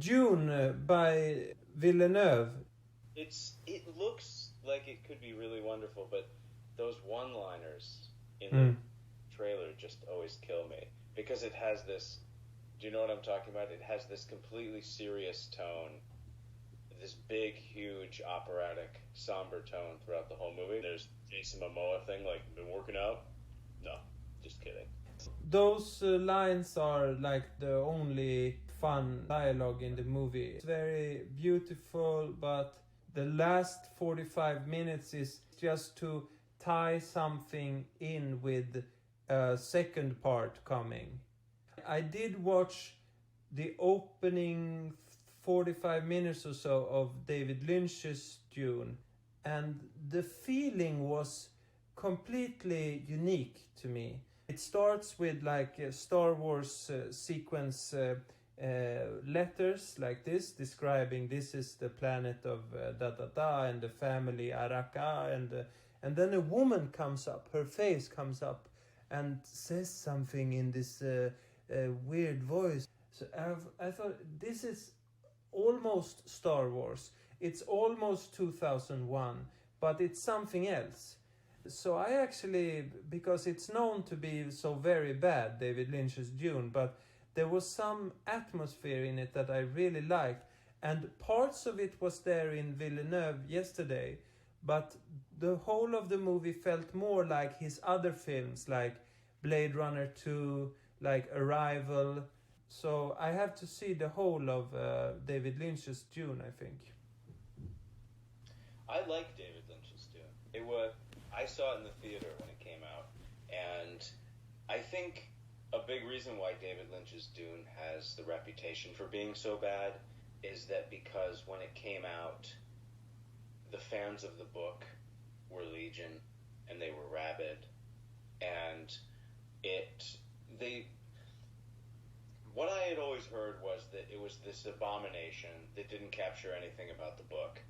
Dune by Villeneuve. It looks like it could be really wonderful, but those one-liners in the trailer just always kill me because it has this. Do you know what I'm talking about? It has this completely serious tone, this big, huge, operatic, somber tone throughout the whole movie. There's Jason Momoa thing, like, been working out? No, just kidding. Those lines are like the only fun dialogue in the movie. It's very beautiful, but the last 45 minutes is just to tie something in with a second part coming. I did watch the opening 45 minutes or so of David Lynch's Dune, and the feeling was completely unique to me. It starts with like a Star Wars sequence letters like this, describing this is the planet of da-da-da and the family Araka, and then a woman comes up, her face comes up and says something in this weird voice. So I thought, this is almost Star Wars. It's almost 2001, but it's something else. So I actually, because it's known to be so very bad, David Lynch's Dune, but there was some atmosphere in it that I really liked. And parts of it was there in Villeneuve yesterday, but the whole of the movie felt more like his other films, like Blade Runner 2, like Arrival. So I have to see the whole of David Lynch's Dune, I think. I like David Lynch's Dune. I saw it in the theater when it came out, and I think a big reason why David Lynch's Dune has the reputation for being so bad is that because when it came out, the fans of the book were legion, and they were rabid, and what I had always heard was that it was this abomination that didn't capture anything about the book.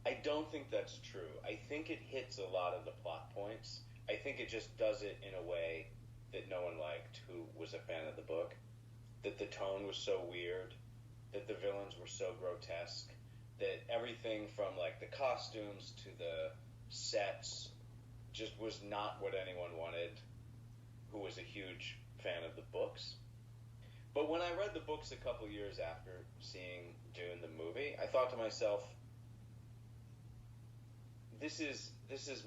I don't think that's true. I think it hits a lot of the plot points. I think it just does it in a way that no one liked who was a fan of the book. That the tone was so weird, that the villains were so grotesque, that everything from like the costumes to the sets just was not what anyone wanted who was a huge fan of the books. But when I read the books a couple years after seeing Dune the movie, I thought to myself, this is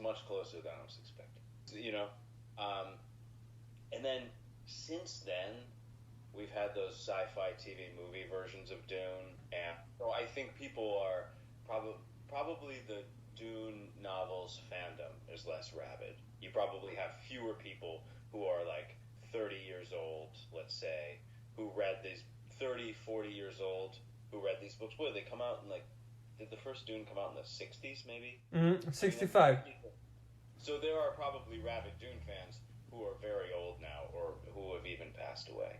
much closer than I was expecting, you know. And then since then, we've had those sci-fi TV movie versions of Dune, and so I think people are probably the Dune novels fandom is less rabid. You probably have fewer people who are like 30 years old, let's say, who read these 30, 40 years old who read these books. What did they come out in like? Did the first Dune come out in the 60s, maybe? 65. So there are probably rabid Dune fans who are very old now, or who have even passed away.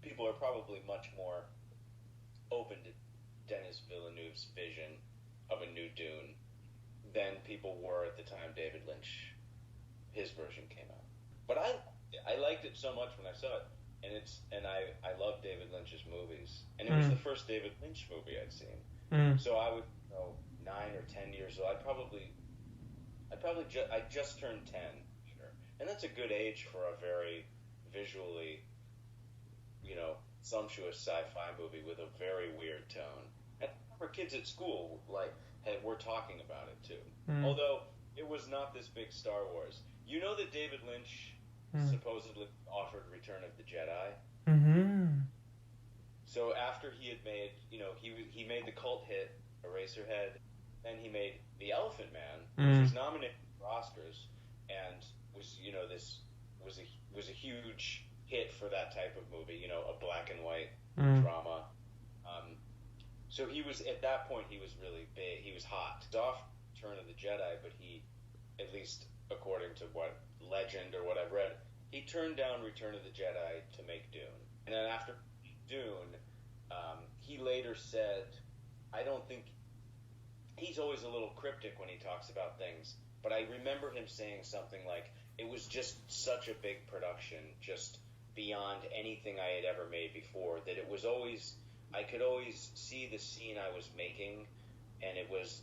People are probably much more open to Denis Villeneuve's vision of a new Dune than people were at the time David Lynch, his version came out. But I liked it so much when I saw it, and I love David Lynch's movies, and it was the first David Lynch movie I'd seen. So I was 9 or 10 years old. I just turned 10, sure. And that's a good age for a very visually, sumptuous sci-fi movie with a very weird tone. And for kids at school, we're talking about it too. Although it was not this big Star Wars. You know that David Lynch supposedly offered Return of the Jedi? Mm-hmm. So after he had made, he made the cult hit Eraserhead, then he made The Elephant Man, which was nominated for Oscars, and was, this was a huge hit for that type of movie, a black and white drama. So he was, at that point, he was really big. He was hot. He was off Return of the Jedi, but he, at least according to what legend or what I've read, he turned down Return of the Jedi to make Dune. And then after Dune, he later said, I don't think, he's always a little cryptic when he talks about things, but I remember him saying something like, it was just such a big production, just beyond anything I had ever made before, that it was always I could always see the scene I was making, and it was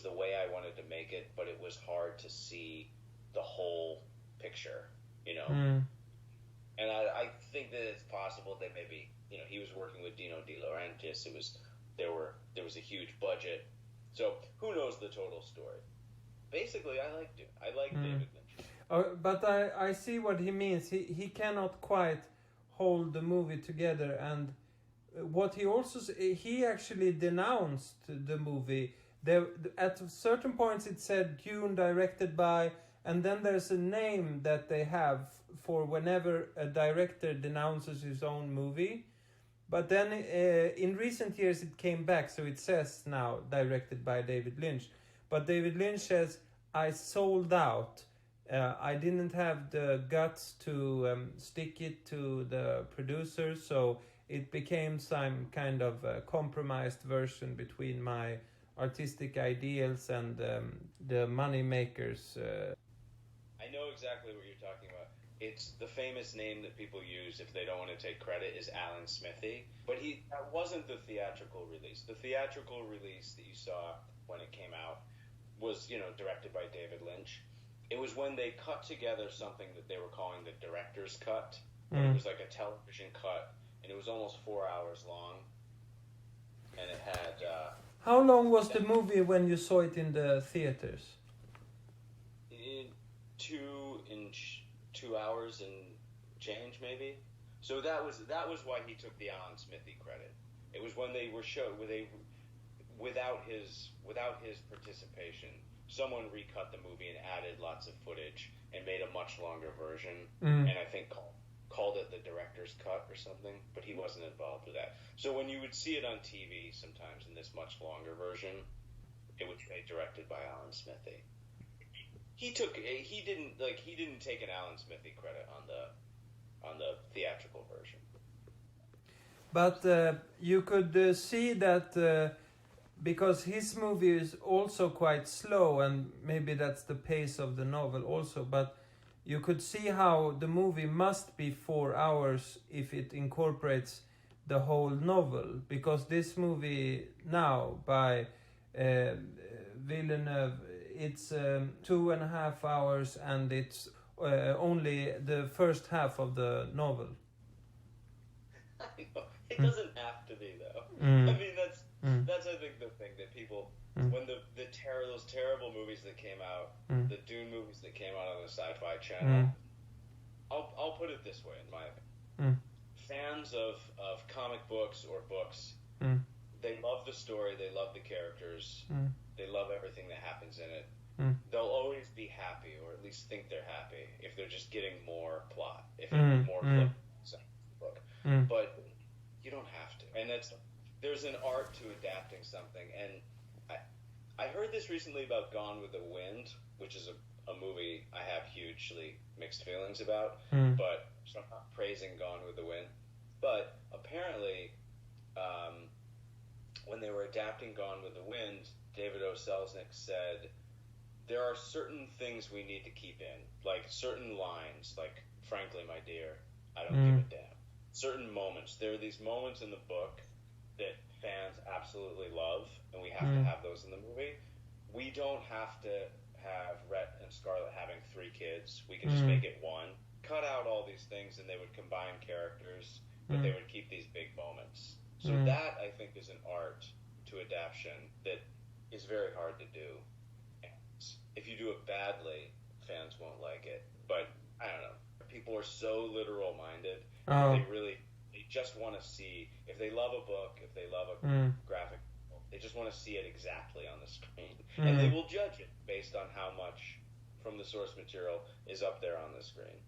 the way I wanted to make it, but it was hard to see the whole picture, you know. And I think that it's possible that maybe, you know, he was working with Dino De Laurentiis. There was a huge budget, so who knows the total story. Basically, I like David Lynch. But I see what he means. He cannot quite hold the movie together, and what he also he actually denounced the movie. There at certain points it said Dune directed by, and then there's a name that they have for whenever a director denounces his own movie. But then in recent years it came back, so it says now directed by David Lynch. But David Lynch says, I sold out. I didn't have the guts to stick it to the producer, so it became some kind of compromised version between my artistic ideals and the money makers. I know exactly what you're talking about. It's the famous name that people use if they don't want to take credit is Alan Smithy, but that wasn't the theatrical release. The theatrical release that you saw when it came out was, you know, directed by David Lynch. It was when they cut together something that they were calling the director's cut. It was like a television cut, and it was almost 4 hours long, and it had... How long was the movie when you saw it in the theaters? 2 hours and change, maybe. So that was why he took the Alan Smithy credit. It was when they were showed, without his participation, someone recut the movie and added lots of footage and made a much longer version, and I think called it the director's cut or something, but he wasn't involved with that. So when you would see it on TV sometimes in this much longer version, it was directed by Alan Smithy. He didn't take an Alan Smithy credit on the theatrical version. But you could see that because his movie is also quite slow, and maybe that's the pace of the novel also, but you could see how the movie must be 4 hours if it incorporates the whole novel, because this movie now by Villeneuve, it's 2.5 hours, and it's only the first half of the novel. I know. It doesn't have to be, though. I mean, that's I think the thing that people, when those terrible movies that came out, the Dune movies that came out on the Sci-Fi Channel, I'll put it this way, in my opinion. Fans of comic books or books, they love the story, they love the characters, they love everything that happens in it. They'll always be happy, or at least think they're happy, if they're just getting more plot, if it's more plot inside the book. But you don't have to. And there's an art to adapting something. And I heard this recently about Gone with the Wind, which is a movie I have hugely mixed feelings about, but so I'm not praising Gone with the Wind. But apparently, when they were adapting Gone with the Wind, David O. Selznick said, there are certain things we need to keep in, like certain lines, like, frankly, my dear, I don't give a damn. Certain moments. There are these moments in the book that fans absolutely love, and we have to have those in the movie. We don't have to have Rhett and Scarlett having 3 kids. We can just make it one. Cut out all these things, and they would combine characters, but they would keep these big moments. So that, I think, is an art to adaptation that is very hard to do. And if you do it badly, fans won't like it. But, I don't know. People are so literal-minded. They just want to see, if they love a book, if they love a graphic novel, they just want to see it exactly on the screen. And they will judge it based on how much from the source material is up there on the screen.